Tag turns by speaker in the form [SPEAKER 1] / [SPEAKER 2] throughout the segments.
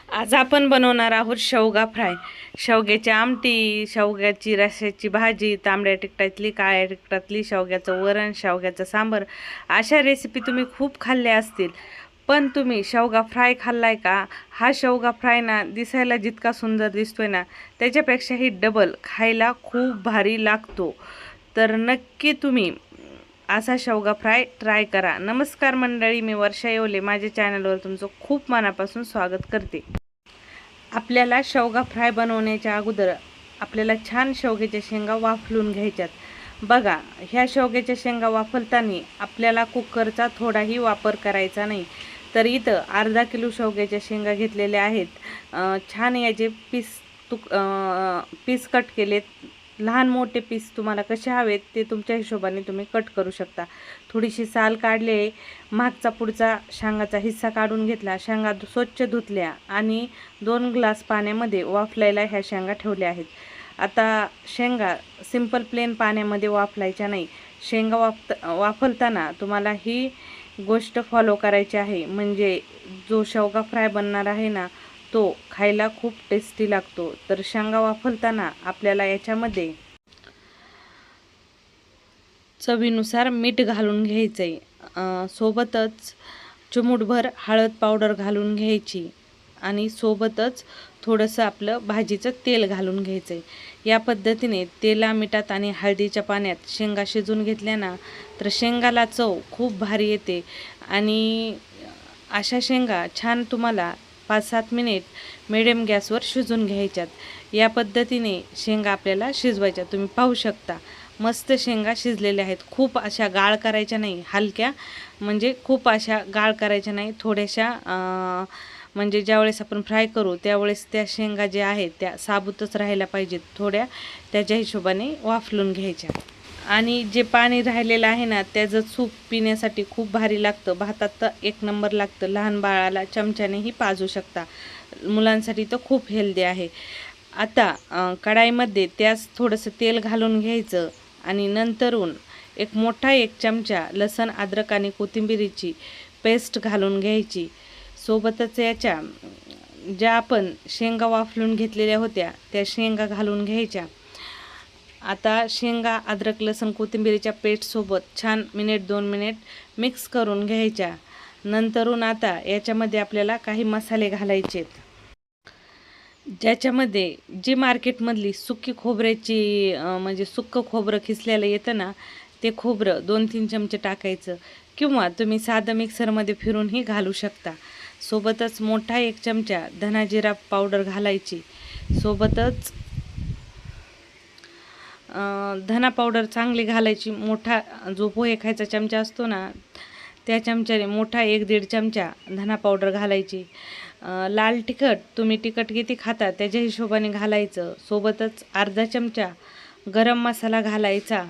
[SPEAKER 1] आज आपण बनवणार आहोत शेवगा फ्राय. शेवग्याची आमटी, शेवग्याची रस्याची भाजी, तांबड्या तिखटातली, काळ्या तिखटातली, शेवग्याचं वरण, शेवग्याचं सांबर. अशा रेसिपी तुम्ही खूप खाल्ल्या असतील, पण तुम्ही शेवगा फ्राय खाल्लाय का? हा शेवगा फ्राय ना दिसायला जितका सुंदर दिसतोय ना, त्याच्यापेक्षाही डबल खायला खूप भारी लागतो. तर नक्की तुम्ही असा शेवगा फ्राय ट्राय करा. नमस्कार मंडळी, मी वर्षा येवले. माझ्या चॅनलवर तुमचं खूप मनापासून स्वागत करते. आपल्याला शेवगा फ्राय बनवण्याच्या अगोदर आपल्याला छान शेवग्याच्या शेंगा वाफलून घ्यायच्यात. बघा, ह्या शेवग्याच्या शेंगा वाफलताना आपल्याला कुकरचा थोडाही वापर करायचा नाही. तर इथं अर्धा किलो शेवग्याच्या शेंगा घेतलेल्या आहेत. छान याचे पीस कट केलेत. लहान मोठे पीस तुम्हाला कसे हवेत ते तुमच्या हिशोबाने तुम्ही कट करू शकता. थोडीशी साल काढले, मागचा पुढचा शेंगाचा हिस्सा काढून घेतला. शेंगा स्वच्छ धुतल्या आणि 2 ग्लास पाण्यामध्ये वाफलायला ह्या शेंगा ठेवल्या आहेत. आता शेंगा सिंपल प्लेन पाण्यामध्ये वाफलायच्या नाही. शेंगा वाफलताना तुम्हाला ही गोष्ट फॉलो करायची आहे, म्हणजे जो शेवगा फ्राय बनणार आहे ना, तो खायला खूप टेस्टी लागतो. तर शेंगा वाफलताना आपल्याला याच्यामध्ये चवीनुसार मीठ घालून घ्यायचं आहे. सोबतच चिमूटभर हळद पावडर घालून घ्यायची आणि सोबतच थोडंसं आपलं भाजीचं तेल घालून घ्यायचं आहे. या पद्धतीने तेला, मिठात आणि हळदीच्या पाण्यात शेंगा शिजून घेतल्या ना, तर शेंगाला चव खूप भारी येते. आणि अशा शेंगा छान तुम्हाला 5-7 मिनिट मिडियम गॅसवर शिजून घ्यायच्यात. या पद्धतीने शेंगा आपल्याला शिजवायच्या. तुम्ही पाहू शकता मस्त शेंगा शिजलेल्या आहेत. खूप अशा गाळ करायच्या नाही, हलक्या, म्हणजे खूप अशा गाळ करायच्या नाही, थोड्याशा म्हणजे ज्यावेळेस आपण फ्राय करू त्यावेळेस त्या शेंगा ज्या आहेत त्या साबूतच राहायला पाहिजेत. थोड्या त्याच्या हिशोबाने वाफलून घ्यायच्या. आणि जे पाणी राहिलेलं आहे ना, त्याचं सूप पिण्यासाठी खूप भारी लागतं. भातात तर एक नंबर लागतं. लहान बाळाला चमच्यानेही पाजू शकता. मुलांसाठी तर खूप हेल्दी आहे. आता कढाईमध्ये त्याच थोडंसं तेल घालून घ्यायचं आणि नंतरून एक चमचा लसण, अद्रक आणि कोथिंबिरीची पेस्ट घालून घ्यायची. सोबतच याच्या ज्या आपण शेंगा वाफलून घेतलेल्या होत्या त्या शेंगा घालून घ्यायच्या. आता शेंगा, अद्रक, लसण, कोथिंबिरीच्या पेस्टसोबत छान 1-2 मिनिट मिक्स करून घ्यायच्या. नंतरून आता याच्यामध्ये आपल्याला काही मसाले घालायचे आहेत, ज्याच्यामध्ये जी मार्केटमधली सुकी खोबऱ्याची म्हणजे सुक्कं खोबरं खिसलेलं येतं ना, ते खोबरं 2-3 चमचे टाकायचं, किंवा तुम्ही साधं मिक्सरमध्ये फिरूनही घालू शकता. सोबतच मोठा 1 चमचा धना जिरा पावडर घालायची. सोबतच धना पावडर चांगली घालायची. मोठा जो पोहे खायचा चमचा असतो ना, त्या चमच्याने मोठा 1-1.5 चमचा धना पावडर घालायची. लाल तिखट तुम्ही तिखट किती खाता त्याच्या हिशोबाने घालायचं. सोबतच अर्धा चमचा गरम मसाला घालायचा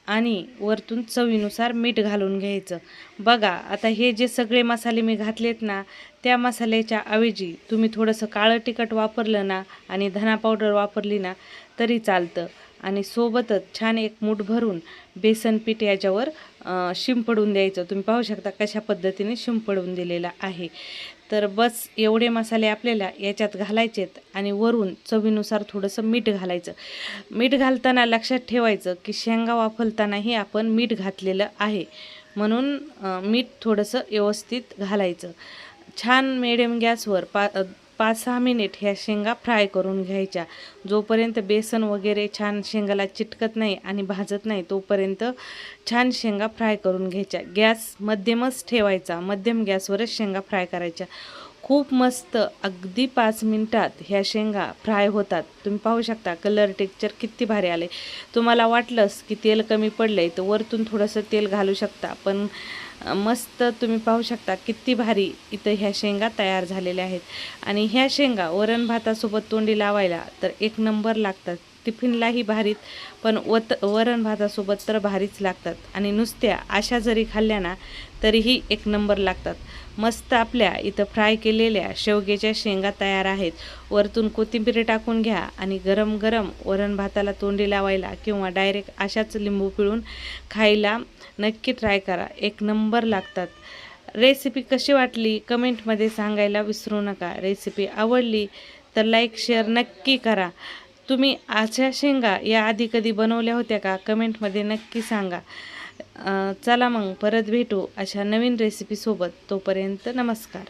[SPEAKER 1] आणि वरतून चवीनुसार मीठ घालून घ्यायचं. बघा, आता हे जे सगळे मसाले मी घातलेत ना, त्या मसाल्याच्या ऐवजी तुम्ही थोडंसं काळं तिखट वापरलं ना आणि धना पावडर वापरली ना तरी चालतं. आणि सोबतच छान एक मूठ भरून बेसन पीठ याच्यावर शिंपडून द्यायचं. तुम्ही पाहू शकता कशा पद्धतीने शिंपडून दिलेला आहे. तर बस एवढे मसाले आपल्याला याच्यात घालायचेत आणि वरून चवीनुसार थोडंसं मीठ घालायचं. मीठ घालताना लक्षात ठेवायचं की शेंगा वाफलतानाही आपण मीठ घातलेलं आहे, म्हणून मीठ थोडंसं व्यवस्थित घालायचं. छान मिडियम गॅसवर 5-6 मिनिट ह्या शेंगा फ्राय करून घ्यायच्या. जोपर्यंत बेसन वगैरे छान शेंगाला चिटकत नाही आणि भाजत नाही तोपर्यंत छान शेंगा फ्राय करून घ्यायच्या. गॅस मध्यमच ठेवायचा, मध्यम गॅसवरच शेंगा फ्राय करायच्या. खूप मस्त अगदी 5 मिनिटात ह्या शेंगा फ्राय होतात. तुम्ही पाहू शकता कलर टेक्स्चर किती भारी आले. तुम्हाला वाटलंच की तेल कमी पडलंय तर वरतून थोडंसं तेल घालू शकता, पण मस्त तुम्ही पाहू शकता किती भारी इथं ह्या शेंगा तयार झालेल्या आहेत. आणि ह्या शेंगा वरण भातासोबत तोंडी लावायला तर एक नंबर लागतात. टिफिनलाही भारीत, पण वरण भातासोबत तर भारीच लागतात. आणि नुसत्या अशा जरी खाल्ल्या ना तरीही एक नंबर लागतात. मस्त आपल्या इथं फ्राय केलेल्या शेवग्याच्या शेंगा तयार आहेत. वरतून कोथिंबीर टाकून घ्या आणि गरम गरम वरण भाताला तोंडी लावायला किंवा डायरेक्ट अशाच लिंबू पिळून खायला नक्की ट्राय करा. एक नंबर लागतात. रेसिपी कशी वाटली कमेंटमध्ये सांगायला विसरू नका. रेसिपी आवडली तर लाईक शेअर नक्की करा. तुम्ही अशा शेंगा याआधी कधी बनवल्या होत्या का कमेंटमध्ये नक्की सांगा. चला मग परत भेटू अशा नवीन रेसिपीसोबत. तोपर्यंत नमस्कार.